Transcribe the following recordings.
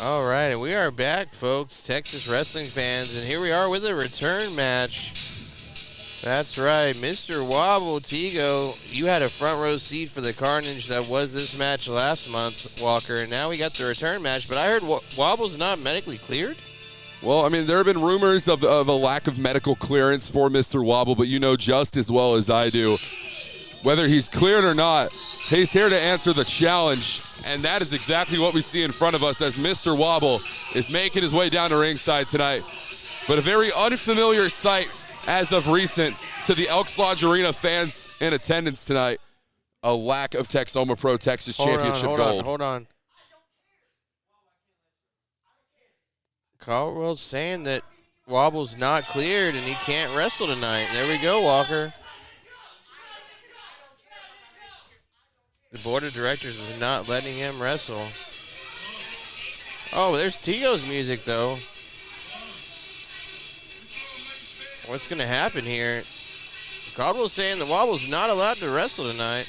All right, and we are back, folks, Texas wrestling fans, and here we are with a return match. That's right, Mr. Wobble, Tego, you had a front row seat for the carnage that was this match last month, Walker, and now we got the return match, but I heard Wobble's not medically cleared? Well, I mean, there have been rumors of a lack of medical clearance for Mr. Wobble, but you know just as well as I do, whether he's cleared or not, he's here to answer the challenge. And that is exactly what we see in front of us as Mr. Wobble is making his way down to ringside tonight. But a very unfamiliar sight as of recent to the Elks Lodge Arena fans in attendance tonight. A lack of Texoma Pro Texas Championship gold. Hold on. Caldwell's saying that Wobble's not cleared and he can't wrestle tonight. There we go, Walker. The board of directors is not letting him wrestle. Oh, there's Tego's music, though. What's going to happen here? Caldwell's saying that Wobble's not allowed to wrestle tonight.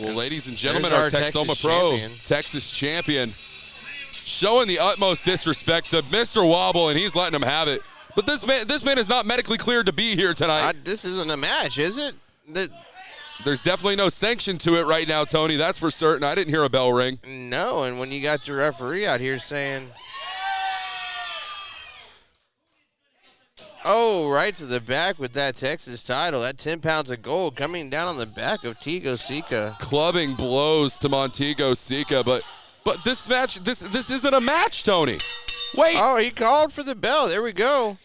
Well, ladies and gentlemen, our our Texoma Pro Texas champion showing the utmost disrespect to Mr. Wobble, and he's letting him have it. But this man is not medically cleared to be here tonight. This isn't a match, is it? There's definitely no sanction to it right now, Tony. That's for certain. I didn't hear a bell ring. No, and when you got your referee out here saying, oh, right to the back with that Texas title, that 10 pounds of gold coming down on the back of Seeka. Clubbing blows to Montego Seeka, but this match, this isn't a match, Tony. Wait. Oh, he called for the bell. There we go.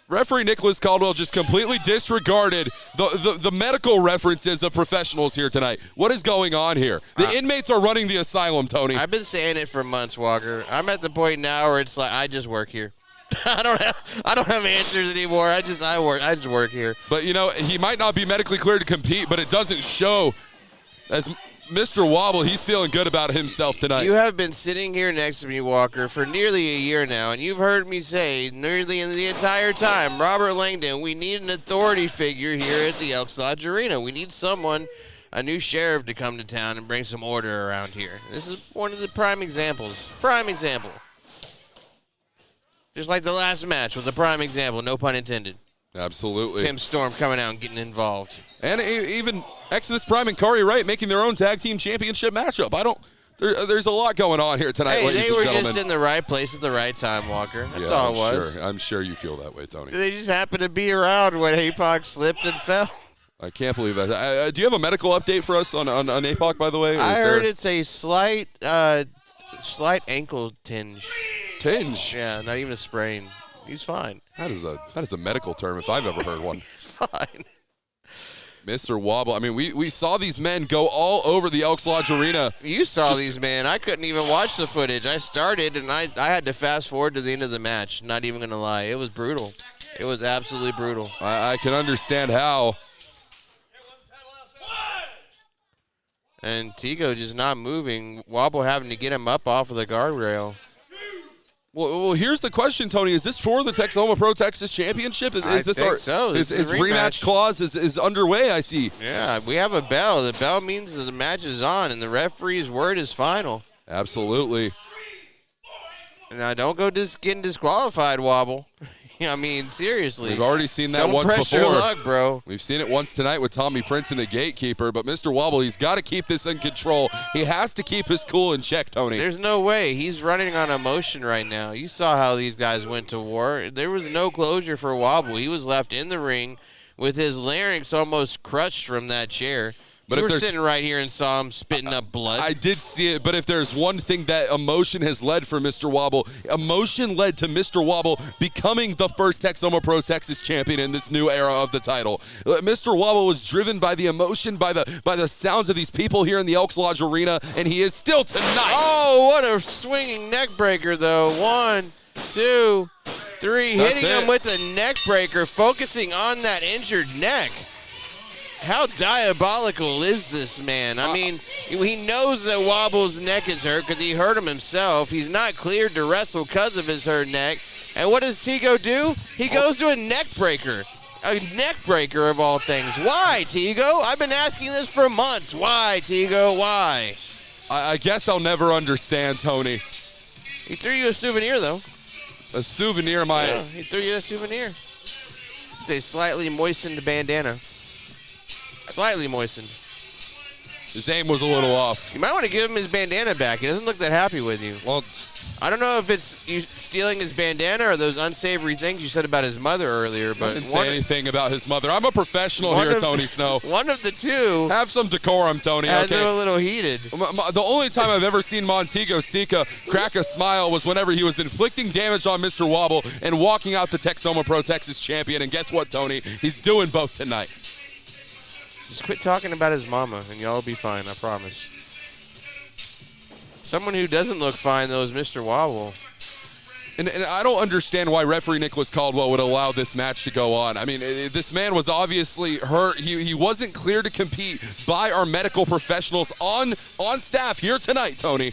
Referee Nicholas Caldwell just completely disregarded the medical references of professionals here tonight. What is going on here? The inmates are running the asylum, Tony. I've been saying it for months, Walker. I'm at the point now where it's like I just work here. I don't have answers anymore. I just work here. But you know, he might not be medically cleared to compete, but it doesn't show. As Mr. Wobble, he's feeling good about himself tonight. You have been sitting here next to me, Walker, for nearly a year now, and you've heard me say nearly in the entire time, Robert Langdon, we need an authority figure here at the Elks Lodge Arena. We need someone, a new sheriff, to come to town and bring some order around here. This is one of the prime examples. Prime example. Just like the last match was a prime example, no pun intended. Absolutely. Tim Storm coming out and getting involved. And even Exodus Prime and Corey Wright making their own tag team championship matchup. There's a lot going on here tonight, ladies and gentlemen. They were just in the right place at the right time, Walker. That's all it was. I'm sure you feel that way, Tony. They just happened to be around when APOC slipped and fell. I can't believe that. Do you have a medical update for us on APOC, by the way? I heard it's a slight ankle tinge. Tinge? Yeah, not even a sprain. He's fine. That is a medical term if I've ever heard one. He's fine. Mr. Wobble. I mean, we saw these men go all over the Elks Lodge Arena. You saw these men. I couldn't even watch the footage. I started, and I had to fast forward to the end of the match. Not even going to lie. It was brutal. It was absolutely brutal. I can understand how. And Tego just not moving. Wobble having to get him up off of the guardrail. Well, here's the question, Tony. Is this for the Texoma Pro Texas Championship? I think so. Is rematch clause is underway, I see. Yeah, we have a bell. The bell means that the match is on, and the referee's word is final. Absolutely. Now, don't go getting disqualified, Wobble. I mean, seriously. We've already seen that once before. Don't press your luck, bro. We've seen it once tonight with Tommy Prince and the Gatekeeper, but Mr. Wobble, he's got to keep this in control. He has to keep his cool in check, Tony. There's no way. He's running on emotion right now. You saw how these guys went to war. There was no closure for Wobble. He was left in the ring with his larynx almost crushed from that chair. But you were sitting right here and saw him spitting up blood. I did see it, but if there's one thing that emotion has led for Mr. Wobble, emotion led to Mr. Wobble becoming the first Texoma Pro Texas champion in this new era of the title. Mr. Wobble was driven by the emotion, by the sounds of these people here in the Elks Lodge Arena, and he is still tonight. Oh, what a swinging neck breaker, though. 1, 2, 3. Hitting him with a neck breaker, focusing on that injured neck. How diabolical is this man? I mean, he knows that Wobble's neck is hurt because he hurt him himself. He's not cleared to wrestle because of his hurt neck. And what does Tego do? He goes to a neck breaker. A neck breaker of all things. Why, Tego? I've been asking this for months. Why, Tego? Why? I guess I'll never understand, Tony. He threw you a souvenir, though. A souvenir, he threw you a souvenir. It's a slightly moistened bandana. Slightly moistened. His aim was a little off. You might want to give him his bandana back. He doesn't look that happy with you. Well, I don't know if it's you stealing his bandana or those unsavory things you said about his mother earlier. But I didn't say anything about his mother. I'm a professional here, Tony Snow. One of the two. Have some decorum, Tony. Has Okay. him a little heated. The only time I've ever seen Montego Seeka crack a smile was whenever he was inflicting damage on Mr. Wobble and walking out the Texoma Pro Texas champion. And guess what, Tony? He's doing both tonight. Just quit talking about his mama, and y'all will be fine, I promise. Someone who doesn't look fine, though, is Mr. Wobble. And I don't understand why referee Nicholas Caldwell would allow this match to go on. I mean, this man was obviously hurt. He wasn't cleared to compete by our medical professionals on staff here tonight, Tony.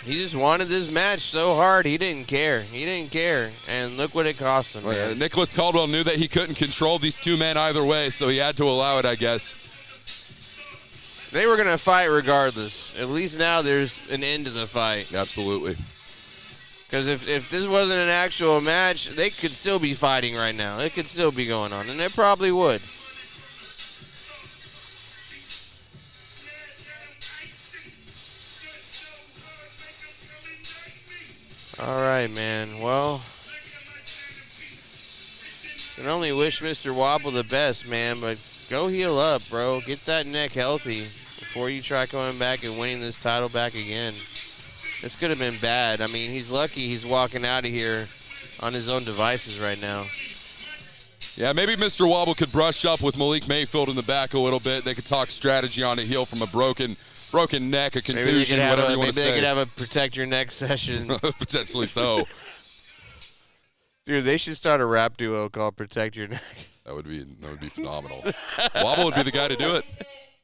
He just wanted this match so hard, he didn't care. He didn't care, and look what it cost him, man. Nicholas Caldwell knew that he couldn't control these two men either way, so he had to allow it, I guess. They were going to fight regardless. At least now there's an end to the fight. Absolutely. Because if this wasn't an actual match, they could still be fighting right now. It could still be going on, and they probably would. All right, man. Well, can only wish Mr. Wobble the best, man, but go heal up, bro. Get that neck healthy before you try coming back and winning this title back again. This could have been bad. I mean, he's lucky he's walking out of here on his own devices right now. Yeah, maybe Mr. Wobble could brush up with Malik Mayfield in the back a little bit. They could talk strategy on a heel from a broken neck, a contusion, whatever you want to say. Maybe they could have a protect your neck session. Potentially so. Dude, they should start a rap duo called Protect Your Neck. That would be phenomenal. Wobble would be the guy to do it.